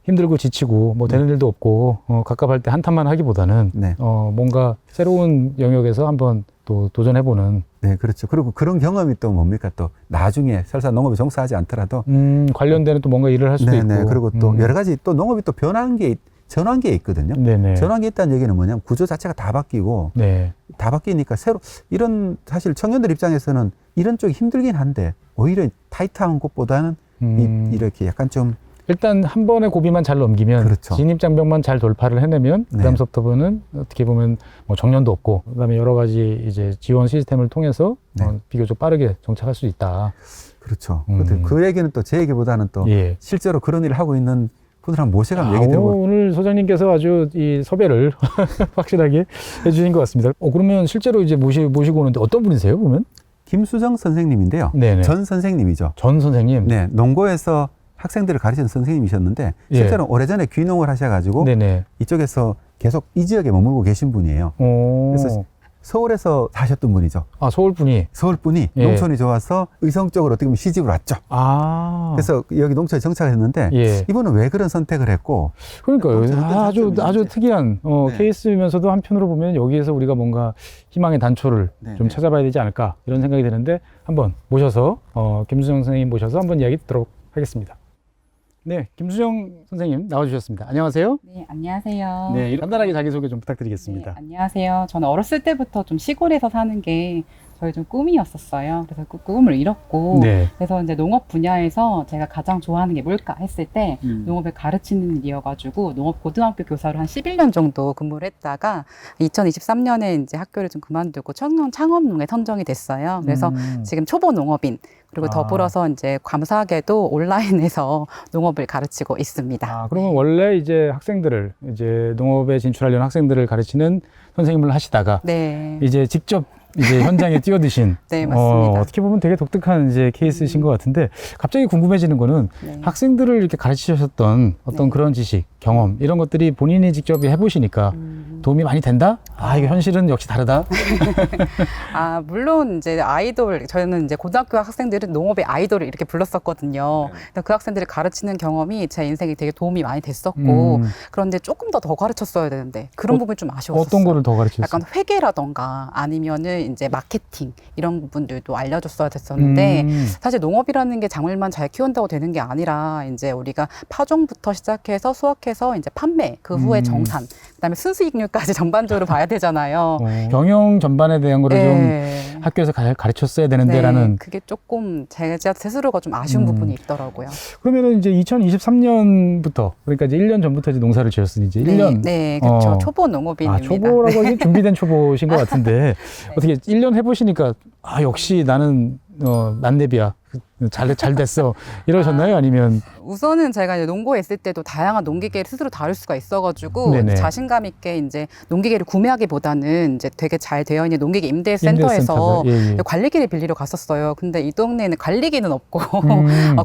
힘들고 지치고 뭐 되는 일도 없고 갑갑할 때 한탄만 하기보다는 네. 뭔가 새로운 영역에서 한번 또 도전해보는 네, 그렇죠. 그리고 그런 경험이 또 뭡니까? 또 나중에 설사 농업에 종사하지 않더라도 관련되는 또 뭔가 일을 할 수도 있고. 네. 그리고 또 여러 가지 또 농업이 또 전환기에 있거든요. 네네. 전환기에 있다는 얘기는 뭐냐면 구조 자체가 다 바뀌고 네. 다 바뀌니까 새로 이런 사실 청년들 입장에서는 이런 쪽이 힘들긴 한데 오히려 타이트한 곳보다는 이렇게 약간 좀 일단 한 번의 고비만 잘 넘기면 그렇죠. 진입장벽만 잘 돌파를 해내면 네. 그다음부터는 어떻게 보면 뭐 정년도 없고 그다음에 여러 가지 이제 지원 시스템을 통해서 네. 비교적 빠르게 정착할 수 있다. 그렇죠. 그 얘기는 또 제 얘기보다는 또 예. 실제로 그런 일을 하고 있는 분들 한번 모셔가면 얘기 들어보고 오늘 소장님께서 아주 이 섭외를 확실하게 해주신 것 같습니다. 그러면 실제로 이제 모시고 오는데 어떤 분이세요, 보면? 김수정 선생님인데요. 네네. 전 선생님이죠. 전 선생님. 네, 농고에서 학생들을 가르치는 선생님이셨는데 예. 실제로 오래전에 귀농을 하셔가지고 네네. 이쪽에서 계속 이 지역에 머물고 계신 분이에요. 그래서 서울에서 사셨던 분이죠. 아, 서울 분이. 서울 분이 예. 농촌이 좋아서 의성 쪽으로 어떻게 보면 시집을 왔죠. 아. 그래서 여기 농촌에 정착했는데 예. 이분은 왜 그런 선택을 했고 그러니까요. 어떤 아주 장점이 특이한 네. 케이스면서도 한편으로 보면 여기에서 우리가 뭔가 희망의 단초를 네, 좀 네. 찾아봐야 되지 않을까 이런 생각이 드는데 한번 모셔서 김수정 선생님 모셔서 한번 이야기 듣도록 하겠습니다. 네, 김수정 선생님 나와주셨습니다. 안녕하세요. 네, 안녕하세요. 네, 간단하게 자기소개 좀 네, 부탁드리겠습니다. 안녕하세요. 저는 어렸을 때부터 좀 시골에서 사는 게 저희 좀 꿈이었었어요. 그래서 그 꿈을 이뤘고, 네. 그래서 이제 농업 분야에서 제가 가장 좋아하는 게 뭘까 했을 때 농업을 가르치는 일이어가지고 농업 고등학교 교사로 한 11년 정도 근무를 했다가 2023년에 이제 학교를 좀 그만두고 청년 창업농에 선정이 됐어요. 그래서 지금 초보 농업인 그리고 더불어서 이제 감사하게도 온라인에서 농업을 가르치고 있습니다. 아, 그러면 원래 이제 학생들을 이제 농업에 진출하려는 학생들을 가르치는 선생님을 하시다가 네. 이제 직접 이제 현장에 뛰어드신 네, 맞습니다. 어떻게 보면 되게 독특한 이제 케이스이신 것 같은데 갑자기 궁금해지는 거는 네. 학생들을 이렇게 가르치셨던 어떤 네. 그런 지식, 경험 이런 것들이 본인이 직접 해보시니까 도움이 많이 된다? 아, 이게 현실은 역시 다르다? 아, 물론 이제 아이돌, 저는 이제 고등학교 학생들은 농업의 아이돌을 이렇게 불렀었거든요. 근데 그 학생들을 가르치는 경험이 제 인생에 되게 도움이 많이 됐었고, 그런데 조금 더 가르쳤어야 되는데, 그런 부분이 좀 아쉬웠어요. 어떤 거를 더 가르치셨어요? 약간 회계라던가 아니면은 이제 마케팅 이런 부분들도 알려줬어야 됐었는데, 사실 농업이라는 게 작물만 잘 키운다고 되는 게 아니라, 이제 우리가 파종부터 시작해서 수확해서 이제 판매, 그 후에 정산, 그다음에 순수익률까지 전반적으로 봐야 되잖아요. 경영 전반에 대한 거를 네. 좀 학교에서 가르쳤어야 되는데라는. 그게 조금 제가 스스로가 좀 아쉬운 부분이 있더라고요. 그러면은 이제 2023년부터 그러니까 이제 1년 전부터 이제 농사를 지었으니 이제 1년. 네, 그렇죠. 초보 농업인입니다. 초보라고 하기 준비된 초보신 것 같은데 어떻게 1년 해보시니까 역시 나는 만렙이야. 잘 됐어. 이러셨나요? 아니면? 우선은 제가 이제 농고에 있을 때도 다양한 농기계를 스스로 다룰 수가 있어가지고 네네. 자신감 있게 이제 농기계를 구매하기보다는 이제 되게 잘 되어 있는 농기계 임대센터에서 예. 관리기를 빌리러 갔었어요. 근데 이 동네에는 관리기는 없고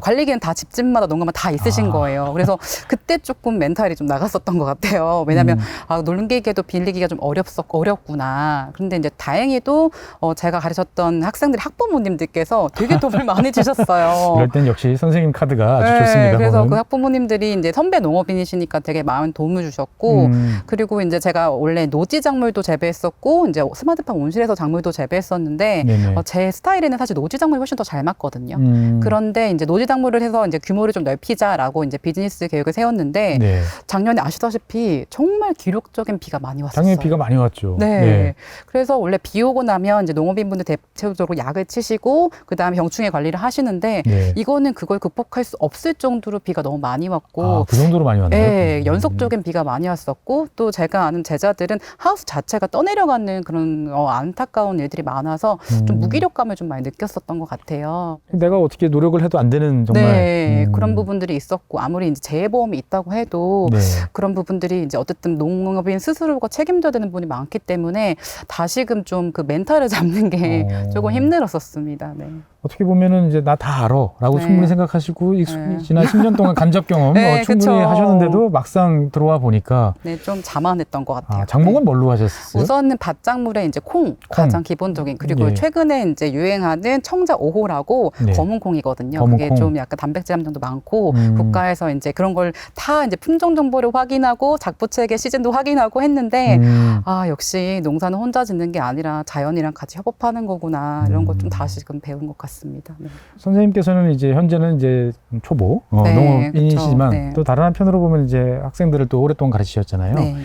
관리기는 다 집집마다 농가만 다 있으신 거예요. 그래서 그때 조금 멘탈이 좀 나갔었던 것 같아요. 왜냐하면 농기계도 빌리기가 좀 어렵구나. 그런데 이제 다행히도 제가 가르쳤던 학생들 학부모님들께서 되게 도움을 많이 주셨어요. 이럴 땐 역시 선생님 카드가 아주 네, 좋습니다. 그래서 보면. 그 학부모님들이 이제 선배 농업인이시니까 되게 많은 도움을 주셨고, 그리고 이제 제가 원래 노지 작물도 재배했었고, 이제 스마트팜 온실에서 작물도 재배했었는데, 제 스타일에는 사실 노지 작물이 훨씬 더 잘 맞거든요. 그런데 이제 노지 작물을 해서 이제 규모를 좀 넓히자라고 이제 비즈니스 계획을 세웠는데, 네. 작년에 아시다시피 정말 기록적인 비가 많이 왔었어요. 작년에 비가 많이 왔죠. 네. 그래서 원래 비 오고 나면 이제 농업인분들 대체적으로 약을 치시고, 그 다음에 병충해 관리를 하시는데 네. 이거는 그걸 극복할 수 없을 정도로 비가 너무 많이 왔고 그 정도로 많이 왔나요? 네, 연속적인 비가 많이 왔었고 또 제가 아는 제자들은 하우스 자체가 떠내려가는 그런 안타까운 일들이 많아서 좀 무기력감을 좀 많이 느꼈었던 것 같아요. 내가 어떻게 노력을 해도 안 되는 정말 네, 그런 부분들이 있었고 아무리 이제 재해보험이 있다고 해도 네. 그런 부분들이 이제 어쨌든 농업인 스스로가 책임져야 되는 부분이 많기 때문에 다시금 좀 그 멘탈을 잡는 게 조금 힘들었었습니다. 네. 어떻게 보면은 이제 나 다 알아라고 네. 충분히 생각하시고 네. 지난 10년 동안 간접 경험 네, 충분히 그쵸. 하셨는데도 막상 들어와 보니까 네, 좀 자만했던 것 같아요. 장목은 네. 뭘로 하셨어요? 우선은 밭작물에 이제 콩 가장 기본적인 그리고 예. 최근에 이제 유행하는 청자 5호라고 네. 검은 콩이거든요. 검은 그게 콩. 좀 약간 단백질 함량도 많고 음. 국가에서 이제 그런 걸 다 이제 품종 정보를 확인하고 작부책의 시즌도 확인하고 했는데 역시 농사는 혼자 짓는 게 아니라 자연이랑 같이 협업하는 거구나 이런 것 좀 다시금 배운 것 같습니다. 네. 선생님께서는 이제 현재는 이제 초보 네, 농업인이시지만 그쵸. 네. 또 다른 한편으로 보면 이제 학생들을 또 오랫동안 가르치셨잖아요. 네.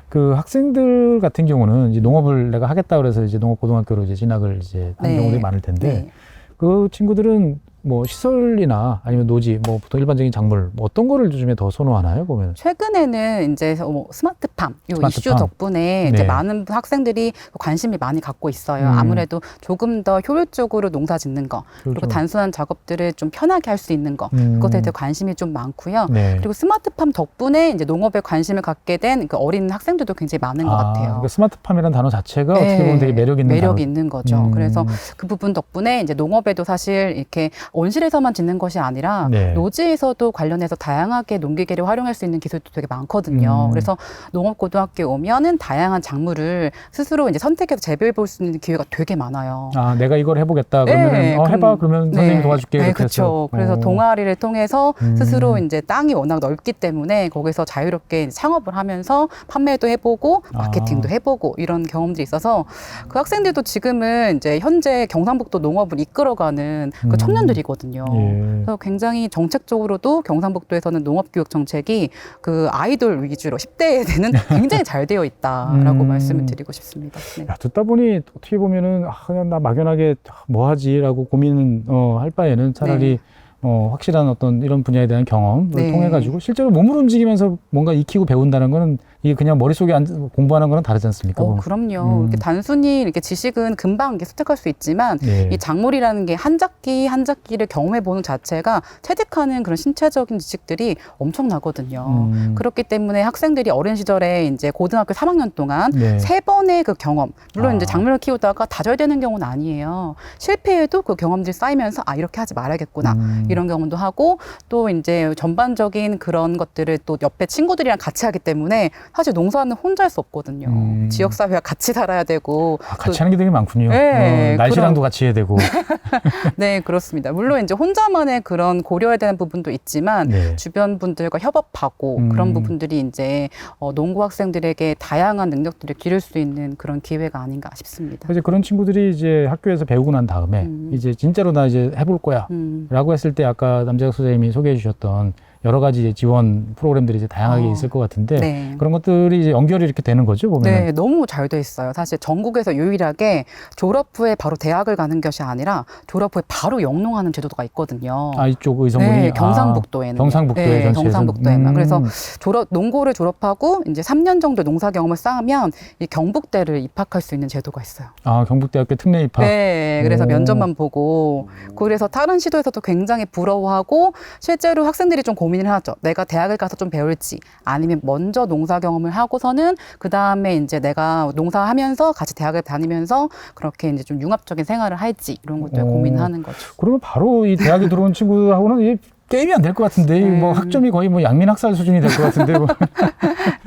그 학생들 같은 경우는 이제 농업을 내가 하겠다 그래서 이제 농업고등학교로 이제 진학을 이제 한 네. 경우들이 많을 텐데 네. 그 친구들은 뭐 시설이나 아니면 노지, 뭐 보통 일반적인 작물 뭐 어떤 거를 요즘에 더 선호하나요? 보면 최근에는 이제 스마트팜 이 이슈 덕분에 이제 네. 많은 학생들이 관심이 많이 갖고 있어요. 아무래도 조금 더 효율적으로 농사 짓는 거 그리고 단순한 작업들을 좀 편하게 할 수 있는 거 그것에 대해 관심이 좀 많고요. 네. 그리고 스마트팜 덕분에 이제 농업에 관심을 갖게 된 그 어린 학생들도 굉장히 많은 것 같아요. 그러니까 스마트팜이라는 단어 자체가 네, 어떻게 보면 되게 매력 있는 매력이 있는 거죠. 그래서 음. 그 부분 덕분에 이제 농업에도 사실 이렇게 온실에서만 짓는 것이 아니라 네. 노지에서도 관련해서 다양하게 농기계를 활용할 수 있는 기술도 되게 많거든요. 그래서 농업고등학교에 오면은 다양한 작물을 스스로 이제 선택해서 재배해 볼 수 있는 기회가 되게 많아요. 내가 이걸 해보겠다 그러면 네, 해봐 그러면 선생님이 도와줄게 네, 이렇게 그렇죠. 해서. 그래서 동아리를 통해서 음. 스스로 이제 땅이 워낙 넓기 때문에 거기서 자유롭게 창업을 하면서 판매도 해보고 마케팅도 해보고 이런 경험들이 있어서 그 학생들도 지금은 이제 현재 경상북도 농업을 이끌어가는 그 청년들이거든요. 예. 그래서 굉장히 정책적으로도 경상북도에서는 농업교육 정책이 그 아이돌 위주로 10대에는 굉장히 잘 되어 있다라고 말씀을 드리고 싶습니다. 네. 야, 듣다 보니 어떻게 보면은 그냥 나 막연하게 뭐 하지라고 고민은 할 바에는 차라리 확실한 어떤 이런 분야에 대한 경험을 네. 통해 가지고 실제로 몸을 움직이면서 뭔가 익히고 배운다는 거는 이게 그냥 머릿속에 공부하는 거는 다르지 않습니까? 그럼요. 이렇게 단순히 이렇게 지식은 금방 이렇게 습득할 수 있지만 네. 이 작물이라는 게 한 작기 한 작기를 경험해 보는 자체가 체득하는 그런 신체적인 지식들이 엄청나거든요. 그렇기 때문에 학생들이 어린 시절에 이제 고등학교 3학년 동안 네. 3번의 그 경험, 물론 이제 작물을 키우다가 다절되는 경우는 아니에요. 실패해도 그 경험들이 쌓이면서 이렇게 하지 말아야겠구나. 이런 경험도 하고 또 이제 전반적인 그런 것들을 또 옆에 친구들이랑 같이 하기 때문에 사실 농사는 혼자 할 수 없거든요. 지역사회와 같이 살아야 되고. 같이 하는 게 되게 많군요. 네, 날씨랑도 같이 해야 되고. 네, 그렇습니다. 물론 이제 혼자만의 그런 고려해야 되는 부분도 있지만 네. 주변 분들과 협업하고 그런 부분들이 이제 농고 학생들에게 다양한 능력들을 기를 수 있는 그런 기회가 아닌가 싶습니다. 이제 그런 친구들이 이제 학교에서 배우고 난 다음에 이제 진짜로 나 이제 해볼 거야 라고 했을 때 아까 남재학 소장님이 소개해 주셨던 여러 가지 지원 프로그램들이 이제 다양하게 있을 것 같은데 네. 그런 것들이 이제 연결이 이렇게 되는 거죠, 보면. 네, 너무 잘 돼 있어요. 사실 전국에서 유일하게 졸업 후에 바로 대학을 가는 것이 아니라 졸업 후에 바로 영농하는 제도가 있거든요. 이쪽 의성군이. 네, 경상북도에는. 경상북도에 네, 전체에서. 경상북도에만. 그래서 농고를 졸업하고 이제 3년 정도 농사 경험을 쌓으면 이 경북대를 입학할 수 있는 제도가 있어요. 경북대학교 특례 입학. 네, 그래서 면접만 보고 그래서 다른 시도에서도 굉장히 부러워하고 실제로 학생들이 좀 고민을 하죠. 내가 대학을 가서 좀 배울지 아니면 먼저 농사 경험을 하고서는 그 다음에 이제 내가 농사하면서 같이 대학을 다니면서 그렇게 이제 좀 융합적인 생활을 할지 이런 것들 고민하는 거죠. 그러면 바로 이 대학에 들어온 친구하고는 이 게임이 안 될 것 같은데 뭐 학점이 거의 뭐 양민학살 수준이 될 것 같은데. 뭐.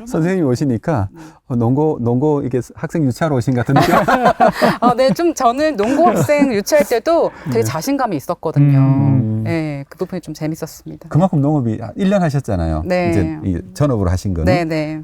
선생님이 오시니까 농고 이게 학생 유치하러 오신 것 같은데. 네, 좀 저는 농고 학생 유치할 때도 되게 자신감이 있었거든요. 네, 그 부분이 좀 재밌었습니다. 그만큼 농업이 1년 하셨잖아요. 네. 이제 이 전업으로 하신 거는. 네, 네.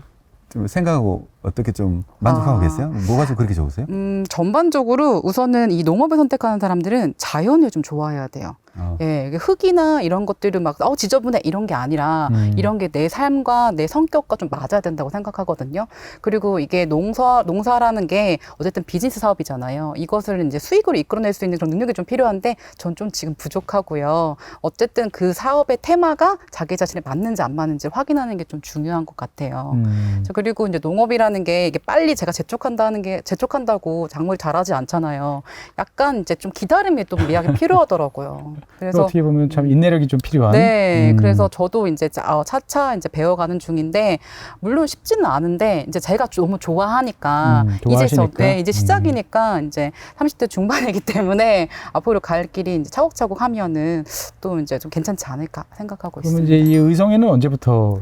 좀 생각하고 어떻게 좀 만족하고 계세요? 뭐가 좀 그렇게 좋으세요? 전반적으로 우선은 이 농업을 선택하는 사람들은 자연을 좀 좋아해야 돼요. 예, 이게 흙이나 이런 것들을 막 지저분해 이런 게 아니라 이런 게 내 삶과 내 성격과 좀 맞아야 된다고 생각하거든요. 그리고 이게 농사라는 게 어쨌든 비즈니스 사업이잖아요. 이것을 이제 수익으로 이끌어낼 수 있는 그런 능력이 좀 필요한데 전 좀 지금 부족하고요. 어쨌든 그 사업의 테마가 자기 자신에 맞는지 안 맞는지 확인하는 게 좀 중요한 것 같아요. 그리고 이제 농업이라는 게 이게 빨리 제가 재촉한다고 작물이 자라지 않잖아요. 약간 이제 좀 기다림이 또 미약이 필요하더라고요. 그래서 어떻게 보면 참 인내력이 좀 필요한. 네, 그래서 저도 이제 차차 이제 배워가는 중인데 물론 쉽지는 않은데 이제 제가 너무 좋아하니까 좋아하시니까. 이제 시작이니까 이제 30대 중반이기 때문에 앞으로 갈 길이 이제 차곡차곡 하면은 또 이제 좀 괜찮지 않을까 생각하고 그러면 있습니다. 이제 이 의성에는 언제부터?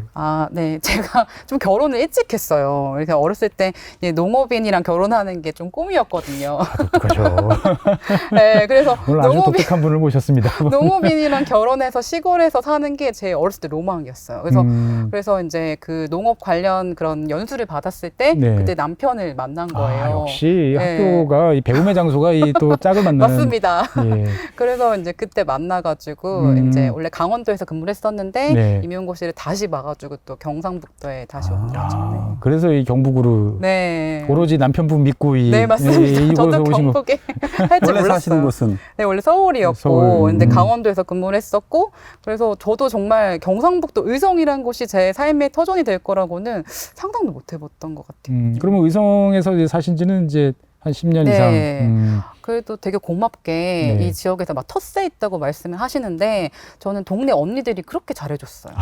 네, 제가 좀 결혼을 일찍 했어요. 이렇게 어렸을 때 이제 농업인이랑 결혼하는 게 좀 꿈이었거든요. 독특하죠. 네, 그래서 오늘 아주 독특한 분을 모셨습니다. 농업인이랑 결혼해서 시골에서 사는 게 제 어렸을 때 로망이었어요. 그래서 이제 그 농업 관련 그런 연수를 받았을 때 네. 그때 남편을 만난 거예요. 역시 네. 학교가 이 배움의 장소가 이 또 짝을 만나는. 맞습니다. 예. 그래서 이제 그때 만나가지고 이제 원래 강원도에서 근무를 했었는데 네. 임용고시를 다시 봐가지고 또 경상북도에 다시 온 거죠. 네. 그래서 이 경북으로 네. 오로지 남편분 믿고 네, 맞습니다. 이곳에 저도 오신 거. 경북에 할 줄 원래 사시는 몰랐어요. 곳은 네, 원래 서울이었고, 서울. 근데 강원도에서 근무를 했었고, 그래서 저도 정말 경상북도 의성이라는 곳이 제 삶의 터전이 될 거라고는 상상도 못 해봤던 것 같아요. 그러면 의성에서 이제 사신 지는 이제 한 10년 네. 이상. 그래도 되게 고맙게 네. 이 지역에서 막 텃세 있다고 말씀을 하시는데 저는 동네 언니들이 그렇게 잘해줬어요.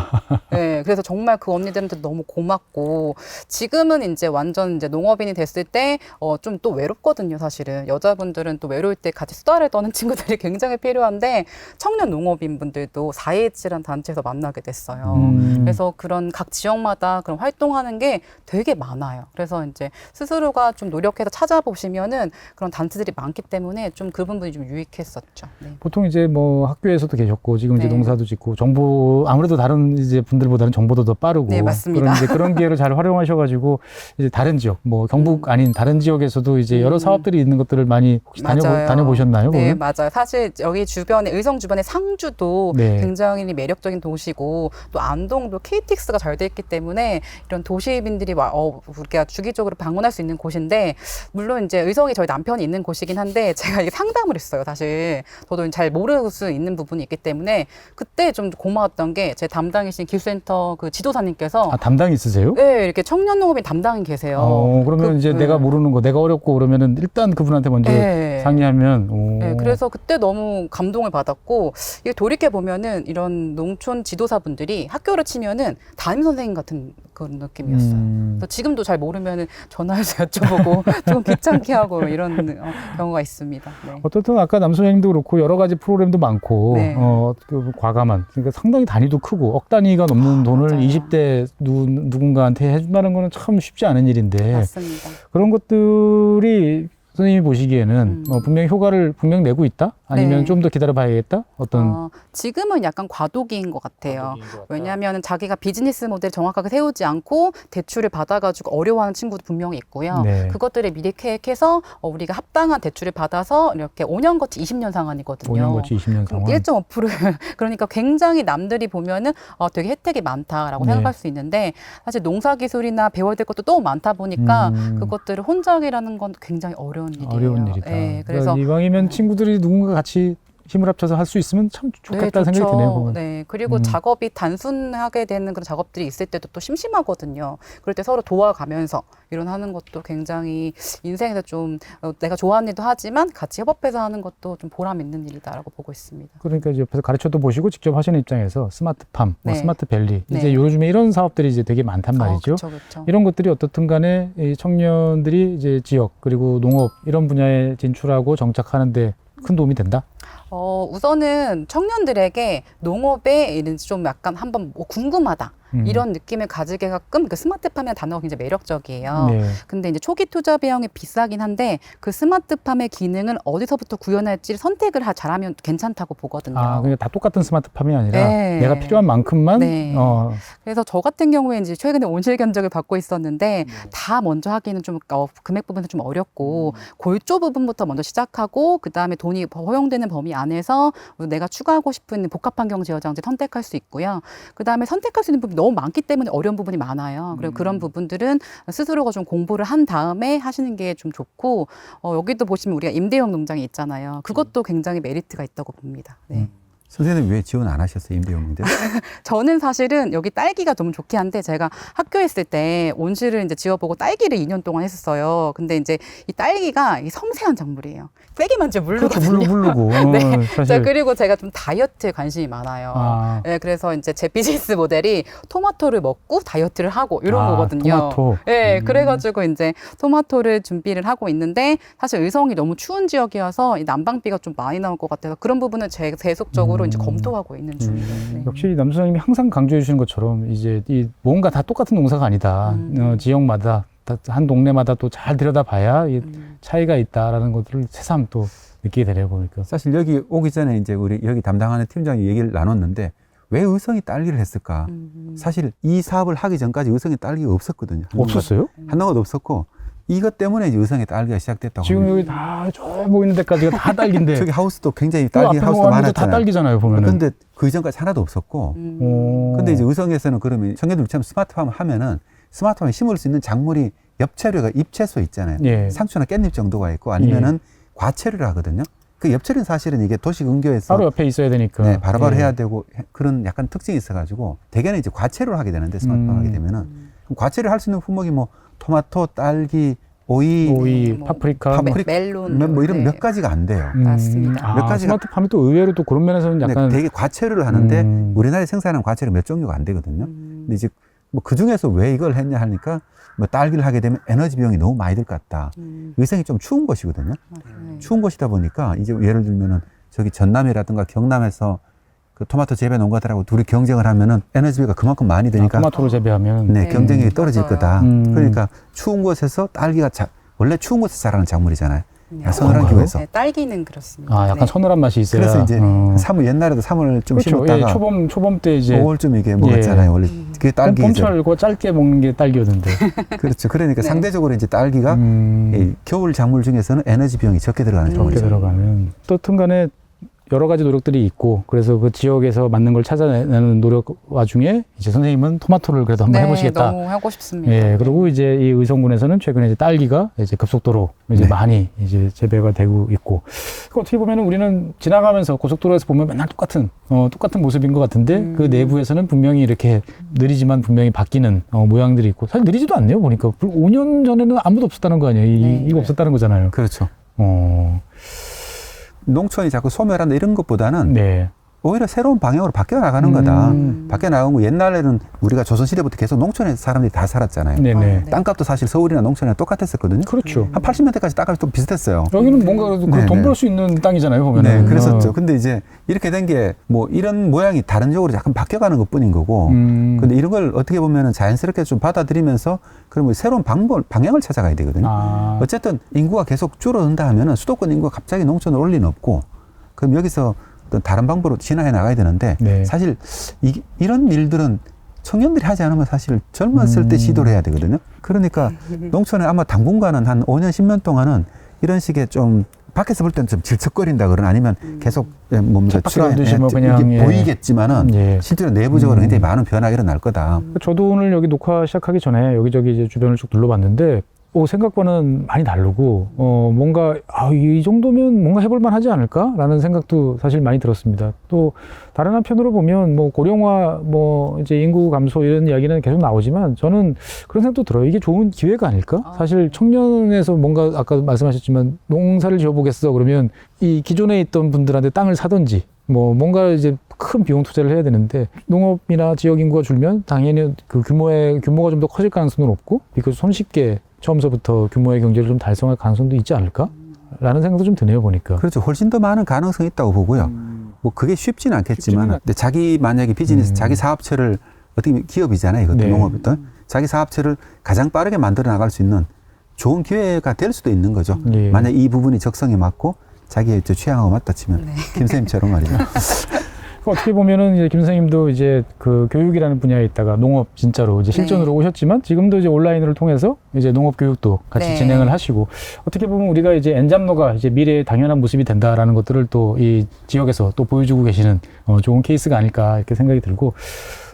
네, 그래서 정말 그 언니들한테 너무 고맙고 지금은 이제 완전 이제 농업인이 됐을 때 좀 또 외롭거든요, 사실은. 여자분들은 또 외로울 때 같이 수다를 떠는 친구들이 굉장히 필요한데 청년 농업인 분들도 4.27이라는 단체에서 만나게 됐어요. 그래서 그런 각 지역마다 그런 활동하는 게 되게 많아요. 그래서 이제 스스로가 좀 노력해서 찾아보시면은 그런 단체들이 많기 때문에 좀 그 부분이 좀 유익했었죠. 네. 보통 이제 뭐 학교에서도 계셨고 지금 이제 네. 농사도 짓고 정보 아무래도 다른 이제 분들보다는 정보도 더 빠르고 네, 맞습니다. 그런 기회를 잘 활용하셔가지고 이제 다른 지역 뭐 경북 아닌 다른 지역에서도 이제 여러 사업들이 있는 것들을 많이 혹시 맞아요. 다녀보셨나요? 네, 거기? 맞아요. 사실 여기 주변에 의성 주변에 상주도 네. 굉장히 매력적인 도시고 또 안동도 KTX가 잘 돼 있기 때문에 이런 도시민들이 우리가 주기적으로 방문할 수 있는 곳인데 물론 이제 의성이 저희 남편이 있는 곳이긴 한데 제가 이게 상담을 했어요. 사실 저도 잘 모를 수 있는 부분이 있기 때문에 그때 좀 고마웠던 게 제 담당이신 기술센터 그 지도사님께서 담당이 있으세요? 네, 이렇게 청년 농업인 담당이 계세요. 그러면 이제 내가 모르는 거, 내가 어렵고 그러면은 일단 그분한테 먼저 네. 상의하면. 네, 그래서 그때 너무 감동을 받았고 이게 돌이켜 보면은 이런 농촌 지도사분들이 학교를 치면은 담임 선생님 같은 그런 느낌이었어요. 그래서 지금도 잘 모르면은 전화해서 여쭤보고 좀 귀찮게 하고 이런 경우가 있습니다. 네. 어떻든 아까 남소장님도 그렇고 여러 가지 프로그램도 많고 네. 그 과감한 그러니까 상당히 단위도 크고 억 단위가 넘는 돈을 맞아요. 20대 누군가한테 해준다는 거는 참 쉽지 않은 일인데 맞습니다. 그런 것들이 선생님이 보시기에는 분명히 효과를 분명 내고 있다? 아니면 네. 좀 더 기다려봐야겠다? 어떤 지금은 약간 과도기인 것 같아요. 왜냐하면 자기가 비즈니스 모델을 정확하게 세우지 않고 대출을 받아가지고 어려워하는 친구도 분명히 있고요. 네. 그것들을 미리 계획해서 우리가 합당한 대출을 받아서 이렇게 5년 거치 20년 상환이거든요. 5년 거치 20년 상환. 1.5% 그러니까 굉장히 남들이 보면은 되게 혜택이 많다라고 네. 생각할 수 있는데 사실 농사 기술이나 배워야 될 것도 너무 많다 보니까 그것들을 혼자 하기라는 건 굉장히 어려운 일이에요. 어려운 일이다. 네, 그래서 그래서 이왕이면 친구들이 누군가 같이 힘을 합쳐서 할 수 있으면 참 좋겠다 네, 생각이 좋죠. 드네요. 보면. 네, 그리고 작업이 단순하게 되는 그런 작업들이 있을 때도 또 심심하거든요. 그럴 때 서로 도와가면서 이런 하는 것도 굉장히 인생에서 좀 내가 좋아하는 일도 하지만 같이 협업해서 하는 것도 좀 보람 있는 일이다라고 보고 있습니다. 그러니까 이제 옆에서 가르쳐도 보시고 직접 하시는 입장에서 스마트팜, 네. 스마트밸리 네. 이제 요즘에 이런 사업들이 이제 되게 많단 말이죠. 그렇죠. 이런 것들이 어떻든 간에 이 청년들이 이제 지역 그리고 농업 이런 분야에 진출하고 정착하는데 큰 도움이 된다? 우선은 청년들에게 농업에 이런 좀 약간 한번 궁금하다. 이런 느낌을 가지게끔 그 스마트팜이라는 단어가 굉장히 매력적이에요. 네. 근데 이제 초기 투자 비용이 비싸긴 한데 그 스마트팜의 기능을 어디서부터 구현할지 선택을 잘하면 괜찮다고 보거든요. 아, 그러니까 다 똑같은 스마트팜이 아니라 네. 내가 필요한 만큼만 네. 그래서 저 같은 경우에 이제 최근에 온실 견적을 받고 있었는데 다 먼저 하기는 좀 금액 부분은 좀 어렵고 골조 부분부터 먼저 시작하고 그 다음에 돈이 허용되는 범위 안에서 내가 추가하고 싶은 복합환경 제어장치 선택할 수 있고요. 그 다음에 선택할 수 있는 부분이 너무 많기 때문에 어려운 부분이 많아요. 그리고 그런 부분들은 스스로가 좀 공부를 한 다음에 하시는 게 좀 좋고 여기도 보시면 우리가 임대용 농장이 있잖아요. 그것도 굉장히 메리트가 있다고 봅니다. 네. 선생님 왜 지원 안 하셨어요, 임대용인데? 저는 사실은 여기 딸기가 너무 좋긴 한데 제가 학교에 있을 때 온실을 이제 지어보고 딸기를 2년 동안 했었어요. 근데 이제 이 딸기가 이 섬세한 작물이에요. 세게만 좀 물르거든요. 그렇죠. 물르고. 네. 사실. 자, 그리고 제가 좀 다이어트에 관심이 많아요. 아. 네, 그래서 이제 제 비즈니스 모델이 토마토를 먹고 다이어트를 하고 이런 거거든요. 토마토. 네, 그래가지고 이제 토마토를 준비를 하고 있는데 사실 의성이 너무 추운 지역이어서 이 난방비가 좀 많이 나올 것 같아서 그런 부분은 계속적으로 이제 검토하고 있는 중이에요. 네. 역시 남 소장님이 항상 강조해 주시는 것처럼 이제 이 뭔가 다 똑같은 농사가 아니다. 지역마다 한 동네마다 또 잘 들여다봐야 이 차이가 있다라는 것들을 새삼 또 느끼게 되네요 보니까. 사실 여기 오기 전에 이제 우리 여기 담당하는 팀장이 얘기를 나눴는데 왜 의성이 딸기를 했을까? 사실 이 사업을 하기 전까지 의성에 딸기가 없었거든요. 없었어요? 한동안 없었고 이것 때문에 이제 의성에 딸기가 시작됐다고. 지금 합니다. 여기 다 저 보이는 데까지가 다 딸기인데. 저기 하우스도 굉장히 또 딸기 앞에 하우스가 보면 다 많았잖아요. 딸기잖아요 보면은. 그런데 그 이전까지 하나도 없었고. 근데 이제 의성에서는 그러면 청년들처럼 스마트팜 하면은 스마트팜에 심을 수 있는 작물이 엽채류가 잎채소 있잖아요. 예. 상추나 깻잎 정도가 있고 아니면은 과채류를 하거든요. 그 엽채류는 사실은 이게 도시 근교에서 바로 옆에 있어야 되니까. 네, 바로바로 예. 해야 되고 그런 약간 특징이 있어가지고 대개는 이제 과채류를 하게 되는데 스마트팜 하게 되면은 그럼 과채류 할 수 있는 품목이 뭐 토마토, 딸기, 오이, 뭐 파프리카, 멜론 뭐 이런 네. 몇 가지가 안 돼요. 맞습니다. 몇 가지가- 스마트팜이 또 의외로 또 그런 면에서는 약간 되게 과채류를 하는데 우리나라에 생산하는 과채류 몇 종류가 안 되거든요. 근데 이제 뭐 그 중에서 왜 이걸 했냐 하니까 뭐 딸기를 하게 되면 에너지 비용이 너무 많이 들 것 같다. 의성이 좀 추운 곳이거든요. 추운 곳이다 보니까 이제 예를 들면은 저기 전남이라든가 경남에서 그 토마토 재배 농가들하고 둘이 경쟁을 하면은 에너지비가 그만큼 많이 드니까 토마토를 재배하면 네, 경쟁력이 떨어질 맞아요. 거다. 그러니까 추운 곳에서 딸기가 원래 추운 곳에서 자라는 작물이잖아요. 서늘한 그런가요? 기후에서. 네, 딸기는 그렇습니다. 아 약간 네. 서늘한 맛이 있어야. 그래서 이제 3월 옛날에도 3월 좀 그렇죠. 심었다가 예, 초봄 때 이제 5월쯤 이게 먹었잖아요. 원래 그게 딸기 봄철고 짧게 먹는 게 딸기였는데. 그렇죠. 그러니까 네. 상대적으로 이제 딸기가 이 겨울 작물 중에서는 에너지 비용이 적게 들어가는 이렇게 작물이죠. 들어가면 또 튼간에 여러 가지 노력들이 있고 그래서 그 지역에서 맞는 걸 찾아내는 노력 와중에 이제 선생님은 토마토를 그래도 한번 네, 해보시겠다. 너무 하고 싶습니다. 예, 그리고 이제 이 의성군에서는 최근에 이제 딸기가 이제 급속도로 이제 네. 많이 이제 재배가 되고 있고. 그 어떻게 보면은 우리는 지나가면서 고속도로에서 보면 맨날 똑같은 모습인 것 같은데 그 내부에서는 분명히 이렇게 느리지만 분명히 바뀌는 모양들이 있고 사실 느리지도 않네요 보니까 5년 전에는 아무도 없었다는 거 아니에요? 이거 없었다는 거잖아요. 그렇죠. 어, 농촌이 자꾸 소멸한다 이런 것보다는 네. 오히려 새로운 방향으로 바뀌어 나가는 거다. 바뀌어 나간 거 옛날에는 우리가 조선시대부터 계속 농촌에 사람들이 다 살았잖아요. 네네. 네. 땅값도 사실 서울이나 농촌이랑 똑같았었거든요. 그렇죠. 한 80년대까지 땅값이 좀 비슷했어요. 여기는 뭔가 그래도 네, 돈 네. 벌 수 있는 땅이잖아요, 보면은. 네, 그랬었죠. 근데 이제 이렇게 된 게 뭐 이런 모양이 다른 쪽으로 약간 바뀌어가는 것 뿐인 거고. 근데 이런 걸 어떻게 보면은 자연스럽게 좀 받아들이면서 그러면 새로운 방향을 찾아가야 되거든요. 아, 어쨌든 인구가 계속 줄어든다 하면은 수도권 인구가 갑자기 농촌으로 올 리는 없고 그럼 여기서 어떤 다른 방법으로 진화해 나가야 되는데 네. 사실 이런 일들은 청년들이 하지 않으면 사실 젊었을 때 시도를 해야 되거든요. 그러니까 농촌에 아마 당분간은 한 5년, 10년 동안은 이런 식의 좀 밖에서 볼 때는 좀 질척거린다 그러나 아니면 계속 뭔가 쳇바퀴 뭐 그냥, 이게 예. 보이겠지만은 예. 실제로 내부적으로 굉장히 많은 변화가 일어날 거다. 저도 오늘 여기 녹화 시작하기 전에 여기저기 이제 주변을 쭉 둘러봤는데 생각과는 많이 다르고 뭔가 이 정도면 뭔가 해볼만 하지 않을까라는 생각도 사실 많이 들었습니다. 또 다른 한편으로 보면 뭐 고령화 뭐 이제 인구 감소 이런 이야기는 계속 나오지만 저는 그런 생각도 들어요. 이게 좋은 기회가 아닐까? 사실 청년에서 뭔가 아까 말씀하셨지만 농사를 지어보겠어 그러면 이 기존에 있던 분들한테 땅을 사든지 뭐 뭔가 이제 큰 비용 투자를 해야 되는데 농업이나 지역 인구가 줄면 당연히 그 규모가 좀 더 커질 가능성은 높고 비교적 손쉽게 처음서부터 규모의 경제를 좀 달성할 가능성도 있지 않을까? 라는 생각도 좀 드네요, 보니까. 그렇죠. 훨씬 더 많은 가능성이 있다고 보고요. 뭐 그게 쉽지는 않겠지만 근데 자기 만약에 비즈니스, 자기 사업체를 어떻게 보면 기업이잖아요. 이것도 네. 농업이든 자기 사업체를 가장 빠르게 만들어 나갈 수 있는 좋은 기회가 될 수도 있는 거죠. 예. 만약 이 부분이 적성에 맞고 자기의 취향하고 맞다 치면 네. 김 선생님처럼 말이죠. 어떻게 보면은 이제 김 선생님도 이제 그 교육이라는 분야에 있다가 농업 진짜로 이제 실전으로 네. 오셨지만 지금도 이제 온라인을 통해서 이제 농업 교육도 같이 네. 진행을 하시고 어떻게 보면 우리가 이제 엔잡노가 이제 미래의 당연한 모습이 된다라는 것들을 또 이 지역에서 또 보여주고 계시는 좋은 케이스가 아닐까 이렇게 생각이 들고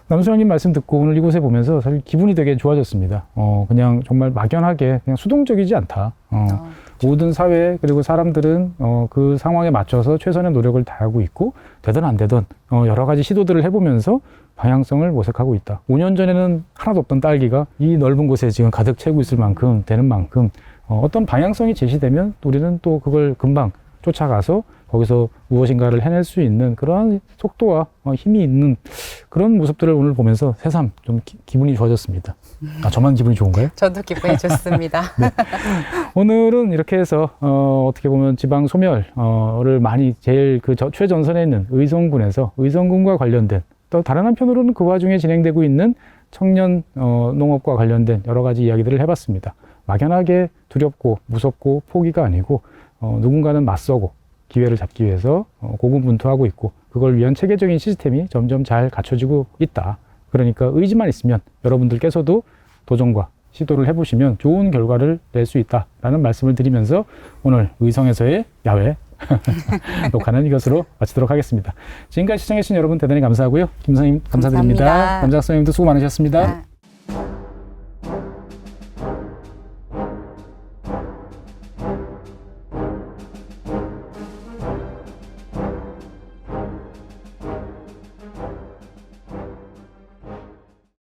남수영님 말씀 듣고 오늘 이곳에 보면서 사실 기분이 되게 좋아졌습니다. 그냥 정말 막연하게 그냥 수동적이지 않다. 모든 사회 그리고 사람들은 그 상황에 맞춰서 최선의 노력을 다하고 있고 되든 안 되든 여러 가지 시도들을 해보면서 방향성을 모색하고 있다. 5년 전에는 하나도 없던 딸기가 이 넓은 곳에 지금 가득 채고 있을 만큼 되는 만큼 어떤 방향성이 제시되면 우리는 또 그걸 금방 쫓아가서 거기서 무엇인가를 해낼 수 있는 그러한 속도와 힘이 있는 그런 모습들을 오늘 보면서 새삼 좀 기분이 좋아졌습니다. 아, 저만 기분이 좋은가요? 저도 기분이 좋습니다. 네. 오늘은 이렇게 해서 어떻게 보면 지방 소멸을 많이 제일 그 최전선에 있는 의성군에서 의성군과 관련된 또 다른 한편으로는 그 와중에 진행되고 있는 청년 농업과 관련된 여러 가지 이야기들을 해봤습니다. 막연하게 두렵고 무섭고 포기가 아니고 누군가는 맞서고 기회를 잡기 위해서 고군분투하고 있고 그걸 위한 체계적인 시스템이 점점 잘 갖춰지고 있다. 그러니까 의지만 있으면 여러분들께서도 도전과 시도를 해보시면 좋은 결과를 낼 수 있다라는 말씀을 드리면서 오늘 의성에서의 야외 녹화는 이것으로 마치도록 하겠습니다. 지금까지 시청해주신 여러분 대단히 감사하고요. 김 선생님 감사드립니다. 감사합니다. 남작 선생님도 수고 많으셨습니다.